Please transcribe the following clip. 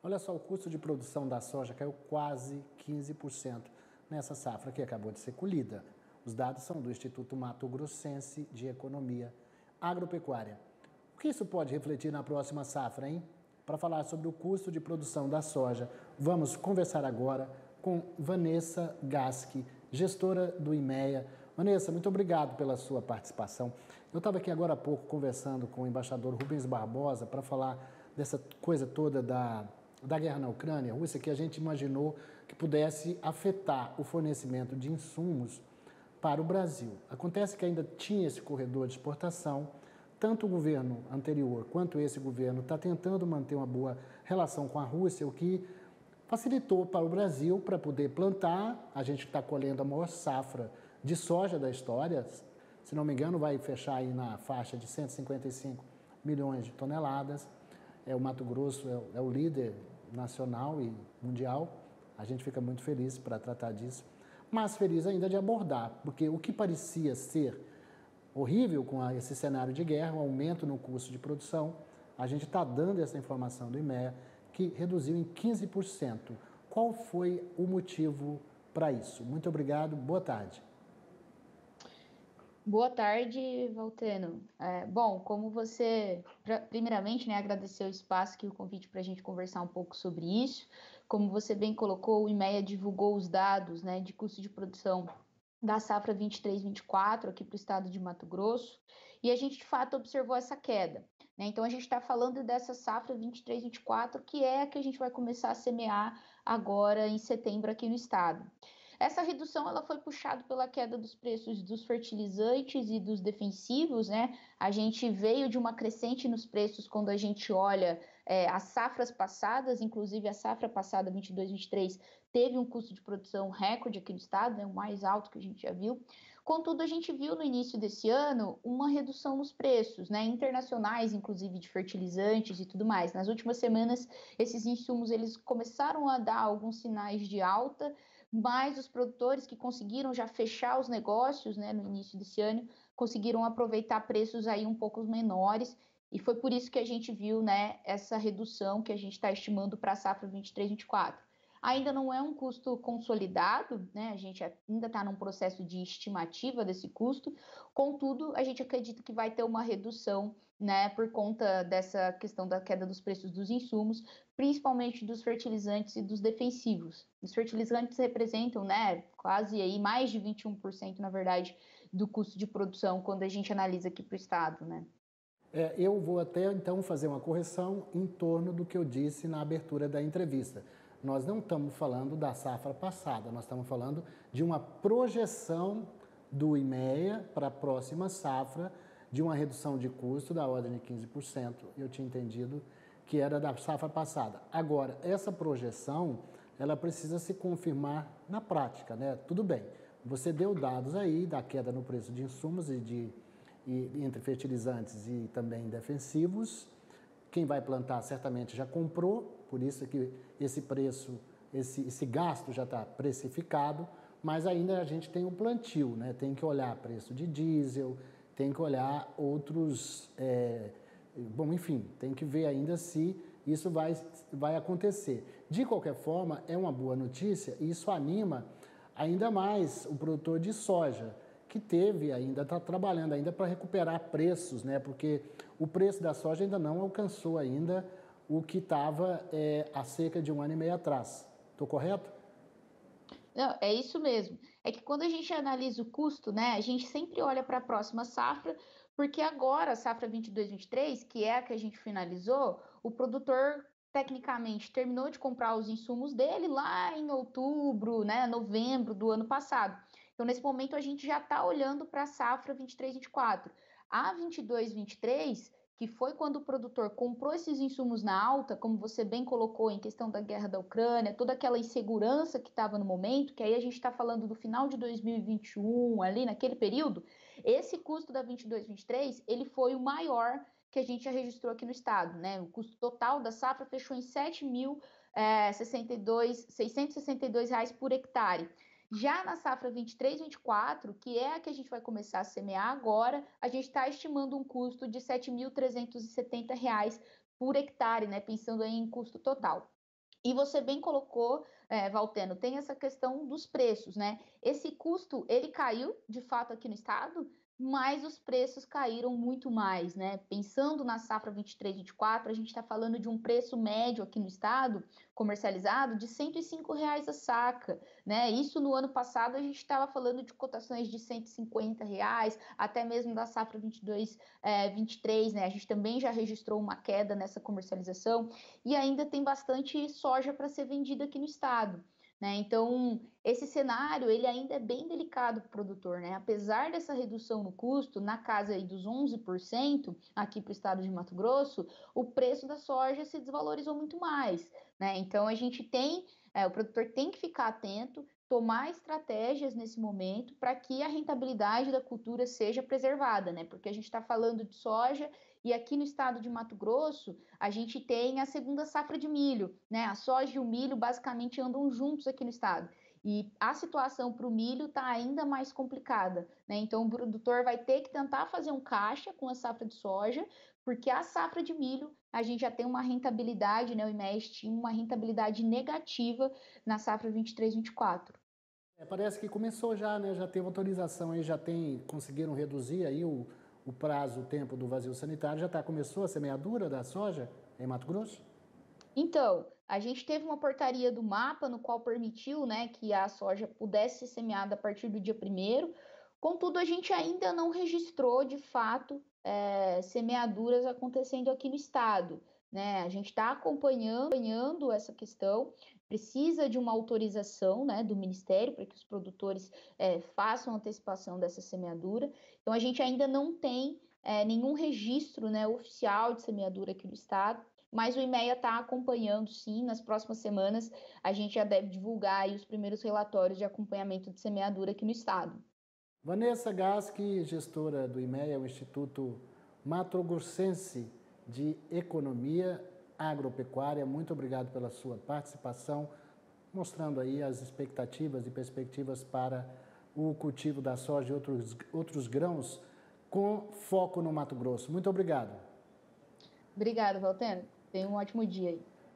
Olha só, o custo de produção da soja caiu quase 15% nessa safra que acabou de ser colhida. Os dados são do Instituto Mato Grossense de Economia Agropecuária. O que isso pode refletir na próxima safra, hein? Para falar sobre o custo de produção da soja, vamos conversar agora com Vanessa Gasque, gestora do IMEA. Vanessa, muito obrigado pela sua participação. Eu estava aqui agora há pouco conversando com o embaixador Rubens Barbosa para falar dessa coisa toda da guerra na Ucrânia, Rússia, que a gente imaginou que pudesse afetar o fornecimento de insumos para o Brasil. Acontece que ainda tinha esse corredor de exportação, tanto o governo anterior quanto esse governo está tentando manter uma boa relação com a Rússia, o que facilitou para o Brasil para poder plantar. A gente está colhendo a maior safra de soja da história, se não me engano vai fechar aí na faixa de 155 milhões de toneladas. O Mato Grosso é o líder nacional e mundial. A gente fica muito feliz para tratar disso, mas feliz ainda de abordar, porque o que parecia ser horrível com esse cenário de guerra, o aumento no custo de produção, a gente está dando essa informação do IMEA, que reduziu em 15%. Qual foi o motivo para isso? Muito obrigado, boa tarde. Boa tarde, Valteno. Bom, como você, primeiramente, né, agradecer o espaço e o convite para a gente conversar um pouco sobre isso. Como você bem colocou, o IMEA divulgou os dados, né, de custo de produção da safra 23-24 aqui para o estado de Mato Grosso, e a gente de fato observou essa queda, né? Então a gente está falando dessa safra 23-24, que é a que a gente vai começar a semear agora em setembro aqui no estado. Essa redução ela foi puxada pela queda dos preços dos fertilizantes e dos defensivos, né? A gente veio de uma crescente nos preços quando a gente olha as safras passadas, inclusive a safra passada 22-23 teve um custo de produção recorde aqui no estado, né? O mais alto que a gente já viu. Contudo, a gente viu no início desse ano uma redução nos preços, né? Internacionais, inclusive de fertilizantes e tudo mais. Nas últimas semanas, esses insumos eles começaram a dar alguns sinais de alta, mas os produtores que conseguiram já fechar os negócios, né, no início desse ano, conseguiram aproveitar preços aí um pouco menores, e foi por isso que a gente viu, né, essa redução que a gente está estimando para a safra 23-24. Ainda não é um custo consolidado, né? A gente ainda está num processo de estimativa desse custo, contudo, a gente acredita que vai ter uma redução, né, por conta dessa questão da queda dos preços dos insumos, principalmente dos fertilizantes e dos defensivos. Os fertilizantes representam, né, quase aí mais de 21%, na verdade, do custo de produção quando a gente analisa aqui para o estado, né? Eu vou até então fazer uma correção em torno do que eu disse na abertura da entrevista. Nós não estamos falando da safra passada, nós estamos falando de uma projeção do IMEA para a próxima safra de uma redução de custo da ordem de 15%. Eu tinha entendido que era da safra passada. Agora, essa projeção, ela precisa se confirmar na prática, né? Tudo bem, você deu dados aí da queda no preço de insumos entre fertilizantes e também defensivos. Quem vai plantar certamente já comprou, por isso que esse preço, esse gasto já está precificado, mas ainda a gente tem o plantio, né? Tem que olhar preço de diesel, tem que olhar outros, bom, enfim, tem que ver ainda se isso vai acontecer. De qualquer forma, é uma boa notícia e isso anima ainda mais o produtor de soja, que está trabalhando ainda para recuperar preços, né? Porque o preço da soja ainda não alcançou ainda o que estava há cerca de um ano e meio atrás. Estou correto? Não, é isso mesmo. É que quando a gente analisa o custo, né, a gente sempre olha para a próxima safra, porque agora, a safra 22-23, que é a que a gente finalizou, o produtor tecnicamente terminou de comprar os insumos dele lá em outubro, né, novembro do ano passado. Então, nesse momento, a gente já está olhando para a safra 23-24. A 22-23 que foi quando o produtor comprou esses insumos na alta, como você bem colocou, em questão da guerra da Ucrânia, toda aquela insegurança que estava no momento, que aí a gente está falando do final de 2021, ali naquele período, esse custo da 22-23, ele foi o maior que a gente já registrou aqui no estado, né? O custo total da safra fechou em 7.662 reais por hectare. Já na safra 23-24, que é a que a gente vai começar a semear agora, a gente está estimando um custo de R$ 7.370 por hectare, né? Pensando aí em custo total. E você bem colocou, Valteno, tem essa questão dos preços, né? Esse custo, ele caiu, de fato, aqui no estado, mas os preços caíram muito mais, né? Pensando na safra 23/24, a gente está falando de um preço médio aqui no estado, comercializado, de R$ 105 a saca, né? Isso no ano passado a gente estava falando de cotações de R$ 150, até mesmo da safra 22/23, né? A gente também já registrou uma queda nessa comercialização e ainda tem bastante soja para ser vendida aqui no estado. Né? Então, esse cenário ele ainda é bem delicado para o produtor. Né? Apesar dessa redução no custo, na casa aí dos 11% aqui para o estado de Mato Grosso, o preço da soja se desvalorizou muito mais. Né? Então, a gente tem, o produtor tem que ficar atento, tomar estratégias nesse momento para que a rentabilidade da cultura seja preservada, né? Porque a gente está falando de soja e aqui no estado de Mato Grosso a gente tem a segunda safra de milho, né? A soja e o milho basicamente andam juntos aqui no estado. E a situação para o milho está ainda mais complicada, né? Então o produtor vai ter que tentar fazer um caixa com a safra de soja, porque a safra de milho a gente já tem uma rentabilidade, né? O IMEA estima uma rentabilidade negativa na safra 23/24. Parece que começou já, né? Já teve autorização aí, conseguiram reduzir aí o prazo, o tempo do vazio sanitário. Começou a semeadura da soja em Mato Grosso? Então, a gente teve uma portaria do MAPA no qual permitiu, né, que a soja pudesse ser semeada a partir do dia 1º. Contudo, a gente ainda não registrou, de fato, semeaduras acontecendo aqui no estado. Né? A gente está acompanhando essa questão, precisa de uma autorização, né, do Ministério para que os produtores façam antecipação dessa semeadura. Então, a gente ainda não tem nenhum registro, né, oficial de semeadura aqui no estado. Mas o IMEA está acompanhando, sim. Nas próximas semanas, a gente já deve divulgar aí os primeiros relatórios de acompanhamento de semeadura aqui no estado. Vanessa Gasque, gestora do IMEA, o Instituto Mato Grossense de Economia Agropecuária, muito obrigado pela sua participação, mostrando aí as expectativas e perspectivas para o cultivo da soja e outros grãos com foco no Mato Grosso. Muito obrigado. Obrigada, Valteno. Tenha um ótimo dia aí.